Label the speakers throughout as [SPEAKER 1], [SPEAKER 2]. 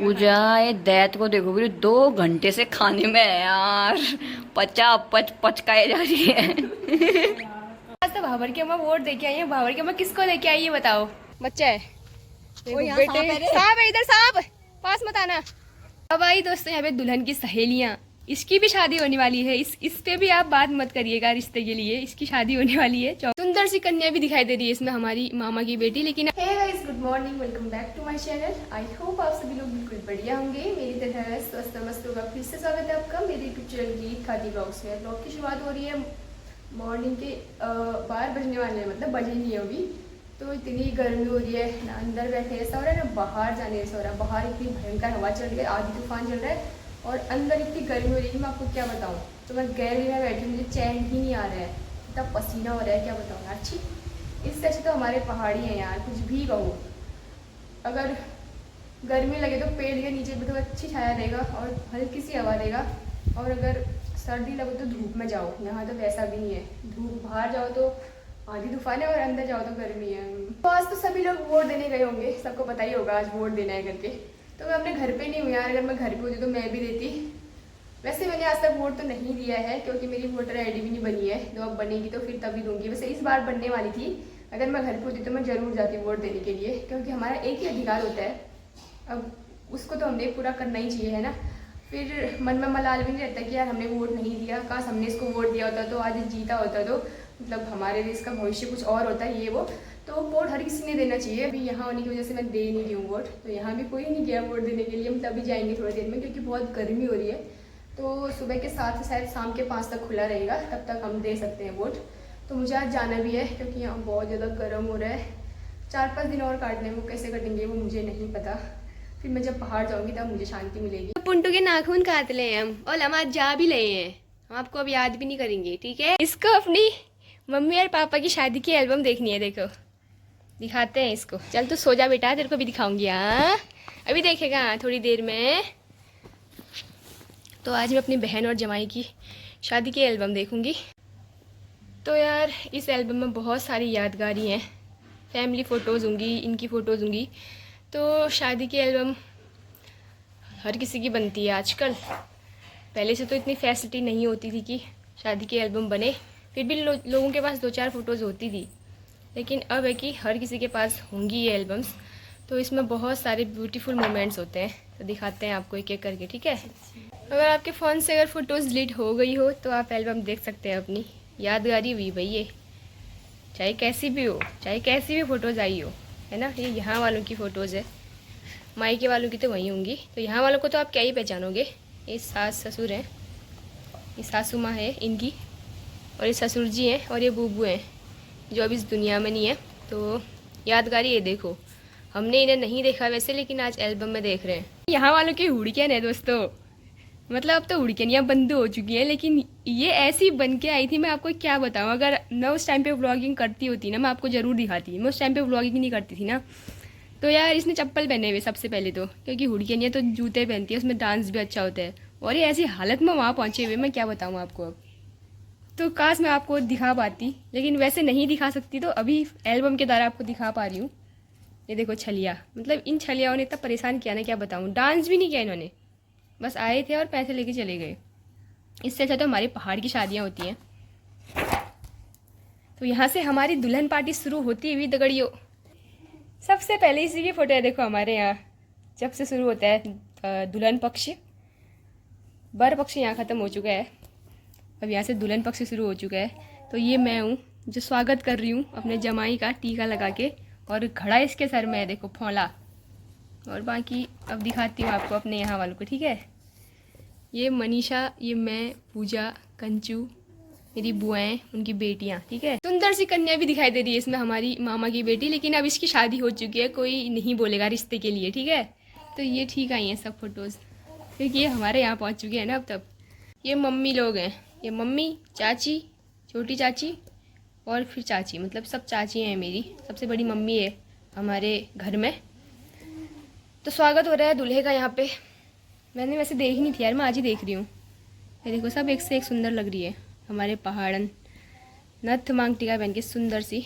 [SPEAKER 1] पूजा दैत को देखो भी 2 घंटे से खाने में है यार। पचा पच पचकाए जा रही है।
[SPEAKER 2] आज तो भावर की अम्मा वोट दे के आई है। भावर की अम्मा किसको लेके आई है बताओ। बच्चा है, देखो बेटे, सांप है इधर, सांप पास मत आना। अब आई दोस्तों यहाँ पे दुल्हन की सहेलियाँ, इसकी भी शादी होने वाली है। इस पे भी आप बात मत करिएगा रिश्ते के लिए, इसकी शादी होने वाली है। सुंदर सी कन्या भी दिखाई दे रही है इसमें, हमारी मामा की बेटी। लेकिन hey guys, good morning, welcome back to my channel. I hope आप सभी लोग बिल्कुल बढ़िया होंगे। मेरी तरह स्वस्थ मस्त होगा। फिर से स्वागत है आपका मेरे यूट्यूब चैनल गीत खादी ब्लॉग्स में। ब्लॉग की शुरुआत हो रही है मॉर्निंग के 12 बजने वाले हैं, मतलब बजे नहीं है अभी। तो इतनी गर्मी हो रही है ना, अंदर बैठे ऐसा हो रहा है ना बाहर जाने ऐसा हो रहा है। बाहर इतनी भयंकर हवा चल रही है, आधी तूफान चल रहा है और अंदर इतनी गर्मी हो रही है, मैं आपको क्या बताऊँ। तो मैं गैलरी में बैठी, मुझे चैन ही नहीं आ रहा है, इतना पसीना हो रहा है, क्या बताऊँ यार। अच्छी इससे अच्छी तो हमारे पहाड़ी हैं यार, कुछ भी कहो। अगर गर्मी लगे तो पेड़ के नीचे बैठो, अच्छी छाया रहेगा और हल्की सी हवा रहेगा। और अगर सर्दी लगे तो धूप में जाओ, यहाँ तो वैसा भी नहीं है। धूप बाहर जाओ तो आधी तूफान है और अंदर जाओ तो गर्मी है। तो आज तो सभी लोग वोट देने गए होंगे, सबको पता ही होगा आज वोट देना है करके। तो मैं अपने घर पे नहीं हूँ यार, अगर मैं घर पे होती तो मैं भी देती। वैसे मैंने आज तक वोट तो नहीं दिया है क्योंकि मेरी वोटर आईडी भी नहीं बनी है। तो अब बनेगी तो फिर तभी दूंगी। वैसे इस बार बनने वाली थी, अगर मैं घर पे होती तो मैं ज़रूर जाती वोट देने के लिए, क्योंकि हमारा एक ही अधिकार होता है। अब उसको तो हमने पूरा करना ही चाहिए, है ना। फिर मन में मलाल भी नहीं रहता कि यार हमने वोट नहीं दिया, काश हमने इसको वोट दिया होता तो आज जीता होता, तो मतलब हमारे देश का भविष्य कुछ और होता है ये वो। तो वोट हर किसी ने देना चाहिए। अभी यहाँ होने की वजह से मैं दे नहीं रही हूँ वोट, तो यहाँ भी कोई नहीं गया वोट देने के लिए। हम तभी जाएंगे थोड़ी देर में, क्योंकि बहुत गर्मी हो रही है। तो सुबह के 7 से शायद शाम के 5 तक खुला रहेगा, तब तक हम दे सकते हैं वोट। तो मुझे आज जाना भी है क्योंकि यहाँ बहुत ज़्यादा गर्म हो रहा है। 4-5 दिन और काटने, वो कैसे कटेंगे वो मुझे नहीं पता। फिर मैं जब पहाड़ जाऊंगी तब मुझे शांति मिलेगी। पुंटू के नाखून काट ले हम, और हम आज जा भी ले हैं, हम आपको अब याद भी नहीं करेंगे, ठीक है। इसको अपनी मम्मी और पापा की शादी की एल्बम देखनी है, देखो दिखाते हैं इसको। चल तू सो जा बेटा, तेरे को भी दिखाऊंगी। हाँ अभी देखेगा थोड़ी देर में। तो आज मैं अपनी बहन और जमाई की शादी की एल्बम देखूंगी। तो यार इस एल्बम में बहुत सारी यादगारी हैं, फैमिली फ़ोटोज़ होंगी, इनकी फ़ोटोज़ होंगी। तो शादी की एल्बम हर किसी की बनती है आजकल। पहले से तो इतनी फैसिलिटी नहीं होती थी कि शादी की एल्बम बने, फिर भी लोगों के पास 2-4 फ़ोटोज़ होती थी। लेकिन अब है कि हर किसी के पास होंगी ये एल्बम्स। तो इसमें बहुत सारे ब्यूटीफुल मोमेंट्स होते हैं, तो दिखाते हैं आपको एक एक करके, ठीक है। अगर आपके फ़ोन से अगर फ़ोटोज़ डिलीट हो गई हो तो आप एल्बम देख सकते हैं अपनी। यादगारी हुई भाई ये, चाहे कैसी भी हो, चाहे कैसी भी फ़ोटोज़ आई हो, है ना। ये यहाँ वालों की फ़ोटोज़ है, मायके वालों की तो वहीं होंगी। तो यहाँ वालों को तो आप क्या ही पहचानोगे। ये सास ससुर हैं, ये सासू माँ है इनकी, और ये ससुर जी हैं, और ये बूबू हैं जो अभी इस दुनिया में नहीं है। तो यादगारी ये देखो, हमने इन्हें नहीं देखा वैसे, लेकिन आज एल्बम में देख रहे हैं। यहाँ वालों की हुड़कियाँ है दोस्तों, मतलब अब तो हुड़कियाँ बंद हो चुकी हैं, लेकिन ये ऐसी बन के आई थी, मैं आपको क्या बताऊँ। अगर मैं उस टाइम पे व्लॉगिंग करती होती ना, मैं आपको ज़रूर दिखाती। मैं उस टाइम पे व्लॉगिंग नहीं करती थी ना। तो यार इसने चप्पल पहने हुए सबसे पहले तो, क्योंकि हुड़कियाँ तो जूते पहनती है, उसमें डांस भी अच्छा होता है। और ये ऐसी हालत में वहाँ पहुँचे हुए, मैं क्या बताऊँ आपको। अब तो काश मैं आपको दिखा पाती, लेकिन वैसे नहीं दिखा सकती, तो अभी एल्बम के द्वारा आपको दिखा पा रही हूँ। ये देखो छलिया, मतलब इन छलियाओं ने इतना परेशान किया ना, क्या बताऊँ। डांस भी नहीं किया इन्होंने, बस आए थे और पैसे लेके चले गए। इससे अच्छा तो हमारी पहाड़ की शादियाँ होती हैं। तो यहाँ से हमारी दुल्हन पार्टी शुरू होती हुई दगड़ियों। सबसे पहले इसी की फ़ोटो है, देखो हमारे यहाँ जब से शुरू होता है दुल्हन पक्ष। बर पक्ष यहाँ ख़त्म हो चुका है, अब यहाँ से दुल्हन पक्ष शुरू हो चुका है। तो ये मैं हूँ जो स्वागत कर रही हूँ अपने जमाई का टीका लगा के, और घड़ा इसके सर में है, देखो फौला। और बाकी अब दिखाती हूँ आपको अपने यहाँ वालों को, ठीक है। ये मनीषा, ये मैं, पूजा, कंचू, मेरी बुआएं, उनकी बेटियाँ, ठीक है। सुंदर सी कन्या भी दिखाई दे रही है इसमें, हमारी मामा की बेटी। लेकिन अब इसकी शादी हो चुकी है, कोई नहीं बोलेगा रिश्ते के लिए, ठीक है। तो ये ठीक आई हैं सब फोटोज़, क्योंकि ये हमारे यहाँ पहुँच चुके हैं ना अब तब। ये मम्मी लोग हैं, ये मम्मी, चाची, छोटी चाची और फिर चाची, मतलब सब चाची हैं मेरी। सबसे बड़ी मम्मी है हमारे घर में। तो स्वागत हो रहा है दूल्हे का यहाँ पे। मैंने वैसे देखी नहीं थी यार, मैं आज ही देख रही हूँ। ये देखो सब एक से एक सुंदर लग रही है हमारे पहाड़न, नथ मांग टीका पहन के सुंदर सी।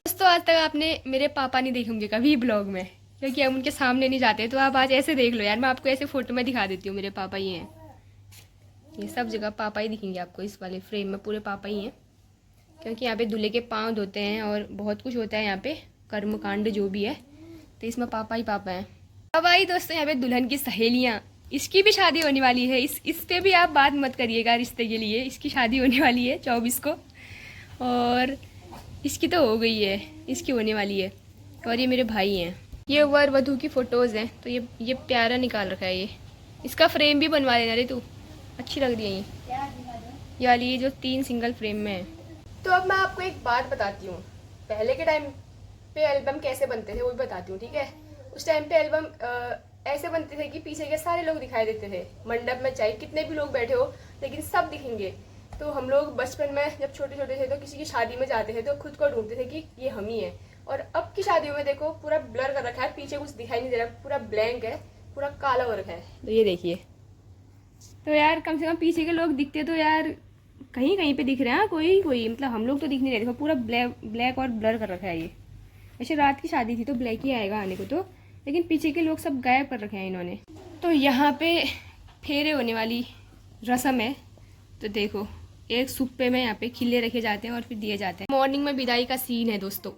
[SPEAKER 2] दोस्तों आज तक आपने मेरे पापा नहीं देखे होंगे कभी ब्लॉग में, क्योंकि हम उनके सामने नहीं जाते। तो आप आज ऐसे देख लो यार, मैं आपको ऐसे फोटो में दिखा देती हूँ। मेरे पापा ही हैं, ये सब जगह पापा ही दिखेंगे आपको। इस वाले फ्रेम में पूरे पापा ही हैं, क्योंकि यहाँ पे दूल्हे के पाँव धोते हैं और बहुत कुछ होता है यहाँ पे, कर्मकांड जो भी है, तो इसमें पापा ही पापा हैं। अब आई दोस्तों यहाँ पे दुल्हन की सहेलियाँ, इसकी भी शादी होने वाली है। इस पे भी आप बात मत करिएगा रिश्ते के लिए, इसकी शादी होने वाली है 24 को, और इसकी तो हो गई है, इसकी होने वाली है। और ये मेरे भाई हैं। ये वर वधू की फ़ोटोज़ हैं, तो ये प्यारा निकाल रखा है। ये इसका फ्रेम भी बनवा लेना रे तू, अच्छी लग रही है ये वाली, ये जो 3 सिंगल फ्रेम में है। तो अब मैं आपको एक बात बताती हूँ, पहले के टाइम पे एल्बम कैसे बनते थे वो भी बताती हूँ, ठीक है। उस टाइम पे एल्बम ऐसे बनते थे कि पीछे के सारे लोग दिखाई देते थे। मंडप में चाहे कितने भी लोग बैठे हो, लेकिन सब दिखेंगे। तो हम लोग बचपन में जब छोटे छोटे थे तो किसी की शादी में जाते थे तो खुद को ढूंढते थे कि ये हम ही हैं। और अब की शादियों में देखो पूरा ब्लर कर रखा है, पीछे कुछ दिखाई नहीं दे रहा, पूरा ब्लैंक है, पूरा काला हो रखा है। तो ये देखिए, तो यार कम से कम पीछे के लोग दिखते तो यार कहीं कहीं पे दिख रहे हैं, कोई मतलब हम लोग तो दिख नहीं रहे। देखो पूरा ब्लैक और ब्लर कर रखा है ये। वैसे रात की शादी थी तो ब्लैक ही आएगा आने को, तो लेकिन पीछे के लोग सब गायब कर रखे हैं इन्होंने। तो यहाँ पे फेरे होने वाली रस्म है, तो देखो एक सुप्पे में यहाँ पे खिले रखे जाते हैं और फिर दिए जाते हैं। मॉर्निंग में विदाई का सीन है दोस्तों।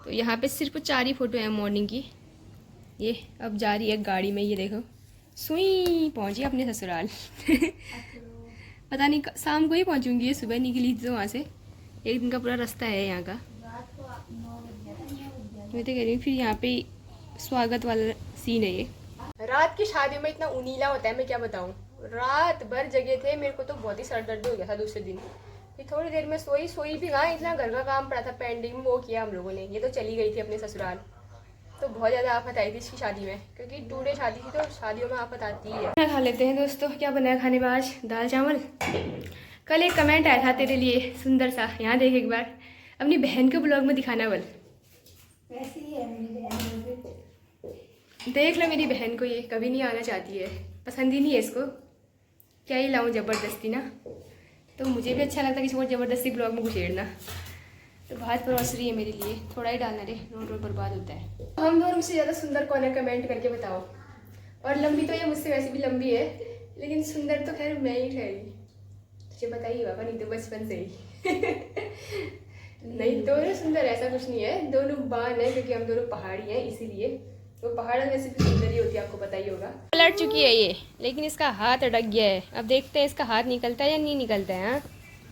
[SPEAKER 2] तो यहाँ पे सिर्फ 4 ही फोटो है मॉर्निंग की। ये अब जा रही है गाड़ी में, ये देखो सुई पहुँची अपने ससुराल। पता नहीं शाम को ही पहुँचूंगी, ये सुबह निकली थी तो वहाँ से 1 दिन का पूरा रास्ता है यहाँ का। मैं तो कह रही हूँ फिर यहाँ पे स्वागत वाला सीन है ये। रात की शादियों में इतना उनीला होता है, मैं क्या बताऊँ। रात भर जगे थे, मेरे को तो बहुत ही सर दर्द हो गया था दूसरे दिन। फिर थोड़ी देर में सोई भी कहाँ, इतना घर का काम पड़ा था पेंडिंग, वो किया हम लोगों ने। ये तो चली गई थी अपने ससुराल। तो बहुत ज़्यादा आफत आई थी इसकी शादी में, क्योंकि 2 डे शादी थी तो शादियों में आफत आती है। खाना खा लेते हैं दोस्तों। क्या बनाया खाने में आज? दाल चावल। कल एक कमेंट आया था तेरे लिए सुंदर सा, यहाँ देख एक बार, अपनी बहन के ब्लॉग में दिखाना बोल। देख लो मेरी बहन को, ये कभी नहीं आना चाहती है, पसंद ही नहीं है इसको। क्या ही लाऊं ज़बरदस्ती ना, तो मुझे भी अच्छा लगता है किसी को ज़बरदस्ती ब्लॉग में घुसेड़ना। तो भात परोस रही है मेरे लिए, थोड़ा ही डालना रे, रोड बर्बाद होता है। हम दोनों मुझसे ज़्यादा सुंदर कौन है, कमेंट करके बताओ। और लंबी तो ये मुझसे वैसे भी लंबी है, लेकिन सुंदर तो खैर मैं ही ठहरी। तुझे बताइए बाबा, नहीं तो बचपन से ही। नहीं दोनों सुंदर ऐसा कुछ नहीं है, दोनों बान है, क्योंकि हम दोनों पहाड़ी हैं इसीलिए। तो पहाड़ वैसे भी सुंदर ही होती है, आपको पता ही होगा। पलट चुकी है ये, लेकिन इसका हाथ अटक गया है। अब देखते हैं इसका हाथ निकलता है या नहीं निकलता है। हाँ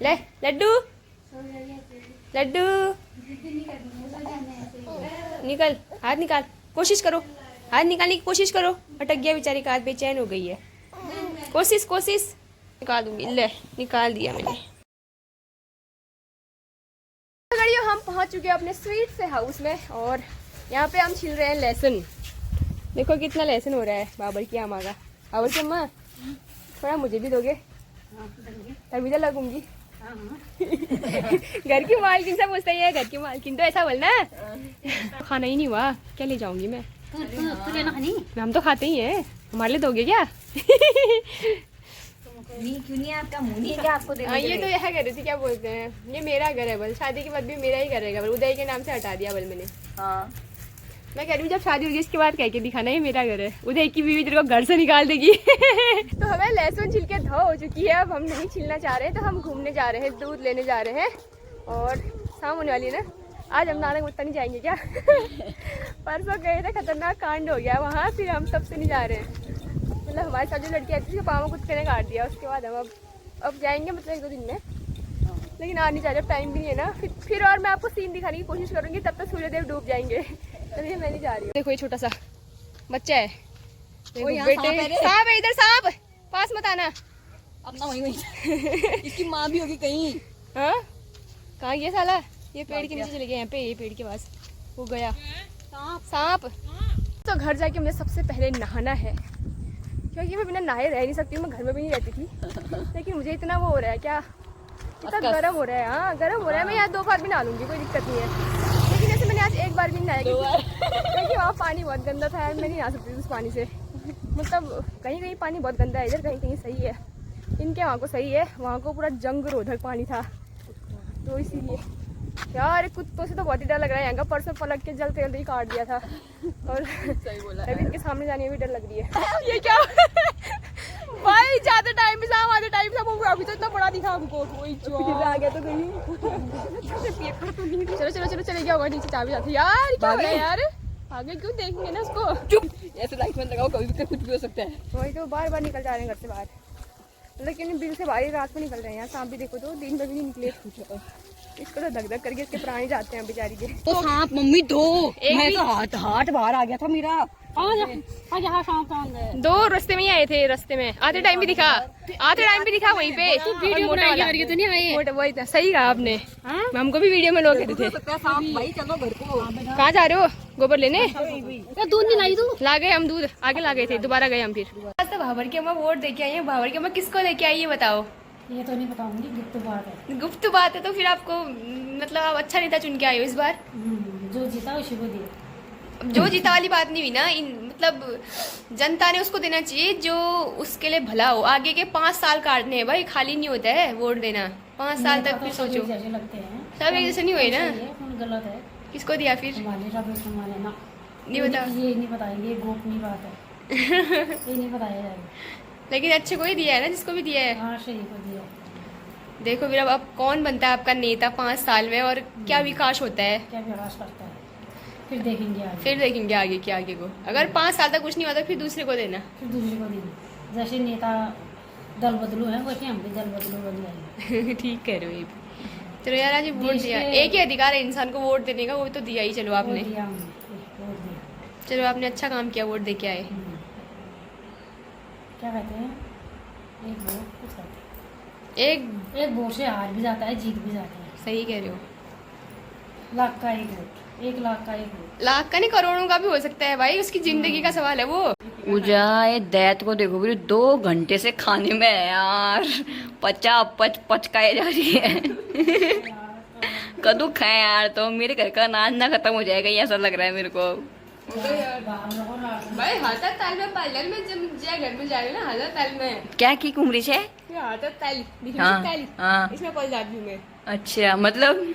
[SPEAKER 2] ले लड्डू, लड्डू निकल, हाथ निकाल, कोशिश करो, हाथ निकालने की कोशिश करो। अटक गया बेचारी का हाथ, बेचैन हो गई है। कोशिश निकाल दूंगी। ले निकाल दिया मैंने। हम पहुंच चुके हैं अपने स्वीट से हाउस में, और यहाँ पे हम छिल रहे हैं लहसुन। देखो कितना लहसुन हो रहा है बाबर की अम्मा का। बाबर की अम्मा थोड़ा मुझे भी दोगे? तभी तो लगूंगी। घर की मालकिन से पूछते हैं, घर की मालकिन तो ऐसा बोलना। खाना ही नहीं हुआ, क्या ले जाऊंगी मैं? हम तो खाते ही हैं, हमारे लिए दोगे क्या?
[SPEAKER 1] क्यों नहीं, आपका मुंह नहीं है क्या आपको देने के लिए?
[SPEAKER 2] ये तो यह कह रही थी, क्या बोलते हैं, ये मेरा घर है बल, शादी के बाद भी मेरा ही घर रहेगा बल। उदय के नाम से हटा दिया बल मैंने।
[SPEAKER 1] हाँ
[SPEAKER 2] मैं कह रही हूँ जब शादी होगी इसके बाद कह के दिखाना, ये मेरा घर है। उदय की बीवी तेरे को घर से निकाल देगी। तो हमें लहसुन छिल के धो हो चुकी है, अब हम नहीं छिलना चाह रहे हैं, तो हम घूमने जा रहे हैं, दूध लेने जा रहे हैं। और शाम होने वाली है ना, आज हम नानक मुत्ता नहीं जाएंगे क्या? परसों गए थे, खतरनाक कांड हो गया वहाँ, फिर हम सबसे नहीं जा रहे हैं। मतलब हमारे साथ जो लड़की आई थी उसके पाँव में कुत्ते ने काट दिया, उसके बाद हम अब जाएंगे, मतलब 1-2 दिन में। लेकिन आ नहीं जा रहे, टाइम भी नहीं है ना। फिर और मैं आपको सीन दिखाने की कोशिश करूँगी, तब तक सूर्यदेव डूब जाएंगे। अभी मैं नहीं जा रही हूँ। देखो ये छोटा सा बच्चा है, बेटे सांप है इधर, सांप पास मत आना।
[SPEAKER 1] अपना वही इसकी माँ भी होगी कहीं।
[SPEAKER 2] हाँ कहाँ गया साला? ये पेड़ के नीचे चले गए, यहाँ पे ये पेड़ के पास वो गया सांप। तो घर जाके मुझे सबसे पहले नहाना है, क्योंकि मैं बिना नहाए रह नहीं सकती हूँ। मैं घर में भी नहीं रहती थी, लेकिन मुझे इतना वो हो रहा है, क्या इतना गर्म हो रहा है। हाँ गर्म हो रहा है। मैं यहाँ 2 बार भी नहा लूँगी, कोई दिक्कत नहीं है। लेकिन जैसे मैंने आज 1 बार भी नहीं नहाया, क्योंकि वहाँ पानी बहुत गंदा था यार, मैं नहीं नहा सकती उस पानी से। मतलब कहीं कहीं पानी बहुत गंदा है, इधर कहीं कहीं सही है। इनके वहाँ को सही है, वहाँ को पूरा जंग रोधक पानी था, तो इसीलिए यार कुत्तों से तो बहुत ही डर लग रहा है। यहाँ का परसों पलट के जलते जलते ही काट दिया था और
[SPEAKER 1] सही बोला
[SPEAKER 2] अभी इनके सामने जाने में भी डर लग रही है। ये क्या भाई जाते टाइम भी साहब आते टाइम साहब अभी तो इतना बड़ा दिखा हमको। आ गया तो कहीं चलो चलो चलो चले गया होगा नीचे चाबी जाती। यार क्या हो रहा है यार, आगे क्यों देखेंगे ना उसको।
[SPEAKER 1] चुप, ऐसे लाइट में लगाओ, कभी भी कुछ भी हो सकता है।
[SPEAKER 2] वही तो बार बार निकल जा रहे हैं घर से बाहर, लेकिन दिन से बाहर रात में निकल रहे हैं। यहाँ सांप भी देखो तो दिन में भी नहीं निकले। इसको तो धक धक करके इसके प्राणी जाते हैं बेचारी के।
[SPEAKER 1] तो सांप मम्मी दो, मैं
[SPEAKER 2] भी-
[SPEAKER 1] तो हाथ बाहर आ गया था मेरा। यहाँ सांप
[SPEAKER 2] दो रास्ते में ही आए थे, रास्ते में आते टाइम भी दिखा, आते टाइम भी दिखा वहीं पे। वीडियो तो नहीं आए, वही था। सही कहा आपने, हमको भी वीडियो में लोग कहते थे।
[SPEAKER 1] भाई चलो घर को।
[SPEAKER 2] कहाँ जा रहे हो? गोबर लेने?
[SPEAKER 1] दूध नहीं लाई तू?
[SPEAKER 2] ला गए हम, दूध आगे ला गए थे, दोबारा गए हम फिर। आज तो भावर की अम्मा वोट दे के आई है। भावर की अम्मा किसको दे के आई है बताओ?
[SPEAKER 3] ये तो नहीं बताऊंगी, गुप्त बात है।
[SPEAKER 2] गुप्त बात है तो फिर आपको मतलब आप अच्छा नेता चुन के आए हो इस बार।
[SPEAKER 3] जो जीता उसी को दिया।
[SPEAKER 2] जो जीता वाली बात नहीं हुई ना, मतलब जनता ने उसको देना चाहिए जो उसके लिए भला हो। आगे के 5 साल काटने हैं भाई, खाली नहीं होता है वोट देना 5 साल तक। फिर सोचो,
[SPEAKER 3] जैसे लगते हैं
[SPEAKER 2] सब एक जैसे नहीं हुए ना।
[SPEAKER 3] गलत है।
[SPEAKER 2] किसको दिया फिर?
[SPEAKER 3] हमारे रमेश हमारे ना
[SPEAKER 2] नहीं बता।
[SPEAKER 3] ये नहीं बताएंगे, गोपनीय बात है। ये नहीं बताया जाएगा।
[SPEAKER 2] लेकिन अच्छे को ही दिया है ना, जिसको भी दिया है।
[SPEAKER 3] हाँ सही को दिया।
[SPEAKER 2] देखो फिर अब कौन बनता है आपका नेता 5 साल में और क्या विकास होता है,
[SPEAKER 3] क्या विकास करता है, फिर देखेंगे आगे।
[SPEAKER 2] फिर देखेंगे आगे के आगे को। अगर 5 साल तक कुछ नहीं होता फिर दूसरे को देना।
[SPEAKER 3] फिर दूसरे को देंगे। जैसे नेता दल बदलू है वैसे हम भी दल बदलू बन जाएंगे।
[SPEAKER 2] ठीक कह रहे हो ये भी। चलो यार आज वोट
[SPEAKER 3] देश
[SPEAKER 2] दिया,
[SPEAKER 3] के-
[SPEAKER 2] एक ही अधिकार है इंसान को वोट देने का, वो तो दिया ही। चलो आपने,
[SPEAKER 3] वोट दिया हमने, वोट दिया।
[SPEAKER 2] चलो आपने अच्छा काम किया, वोट दे के आए।
[SPEAKER 3] क्या कहते हैं, एक वोट कुछ कहते
[SPEAKER 2] एक
[SPEAKER 3] हैं। एक वोट से हार भी जाता है, जीत भी जाता है।
[SPEAKER 2] सही कह रहे हो।
[SPEAKER 3] 1 लाख का एक वोट, 1 लाख का एक वोट।
[SPEAKER 2] लाख का नहीं करोड़ों का भी हो सकता है भाई, उसकी जिंदगी का सवाल है वो।
[SPEAKER 1] पूजा ये दैत को देखो भी 2 घंटे से खाने में है यार। पचकाए जा रही है। कदू खाए यार, तो मेरे घर का अनाज ना खत्म हो जाएगा, ये ऐसा लग रहा है मेरे को।
[SPEAKER 2] भाई हाथा ताल में पार्लर में जब घर में जा रहे ना, हाथा ताल में
[SPEAKER 1] क्या की कुमरी से?
[SPEAKER 2] हाथा ताल
[SPEAKER 1] हाँ,
[SPEAKER 2] ताल
[SPEAKER 1] हाँ।
[SPEAKER 2] इसमें कॉल जाती हूँ मैं।
[SPEAKER 1] अच्छा, मतलब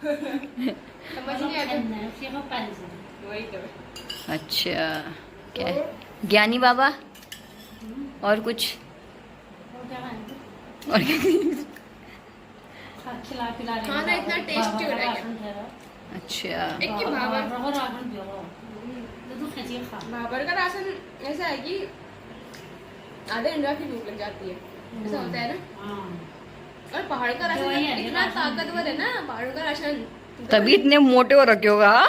[SPEAKER 2] समझ नहीं आता। वही तो।
[SPEAKER 1] अच्छा क्या है? ज्ञानी बाबा और कुछ और
[SPEAKER 3] खिला पिला रहे
[SPEAKER 2] खाना
[SPEAKER 3] हैं।
[SPEAKER 2] इतना टेस्टी हो रहा है।
[SPEAKER 1] अच्छा
[SPEAKER 2] एक की भावर
[SPEAKER 3] खा।
[SPEAKER 2] भावर का राशन ऐसा है कि आधे घंटा की भूख लग जाती है, ऐसा होता है ना। और पहाड़ का
[SPEAKER 3] जो
[SPEAKER 2] राशन
[SPEAKER 3] है
[SPEAKER 2] इतना
[SPEAKER 3] राशन।
[SPEAKER 2] ताकतवर है ना, पहाड़ों का राशन।
[SPEAKER 1] तभी इतने मोटे हो रखे होगा।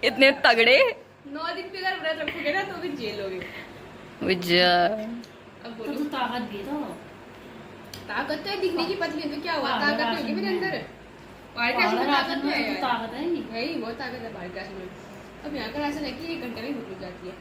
[SPEAKER 1] इतने तगड़े।
[SPEAKER 2] 9 दिन भी अगर व्रत रखोगे ना तो भी जेलोगे।
[SPEAKER 1] पूजा
[SPEAKER 2] अब
[SPEAKER 3] तो
[SPEAKER 2] बोलो,
[SPEAKER 3] तू ताकत भी तो।
[SPEAKER 2] ताकत तो है, दिखने की पतली है तो क्या हुआ,
[SPEAKER 3] पहाड़
[SPEAKER 2] ताकत होगी
[SPEAKER 3] राशन
[SPEAKER 2] मेरे
[SPEAKER 3] में।
[SPEAKER 2] अंदर। पहाड़ के राशन में ताकत
[SPEAKER 3] राशन
[SPEAKER 2] तो है
[SPEAKER 3] में तो
[SPEAKER 2] यार।
[SPEAKER 3] ताकत है नहीं।
[SPEAKER 2] वही बहुत ताकत है पहाड़ के राशन में। अब यहाँ का राशन है कि 1 घंटे में भूख लग जाती है।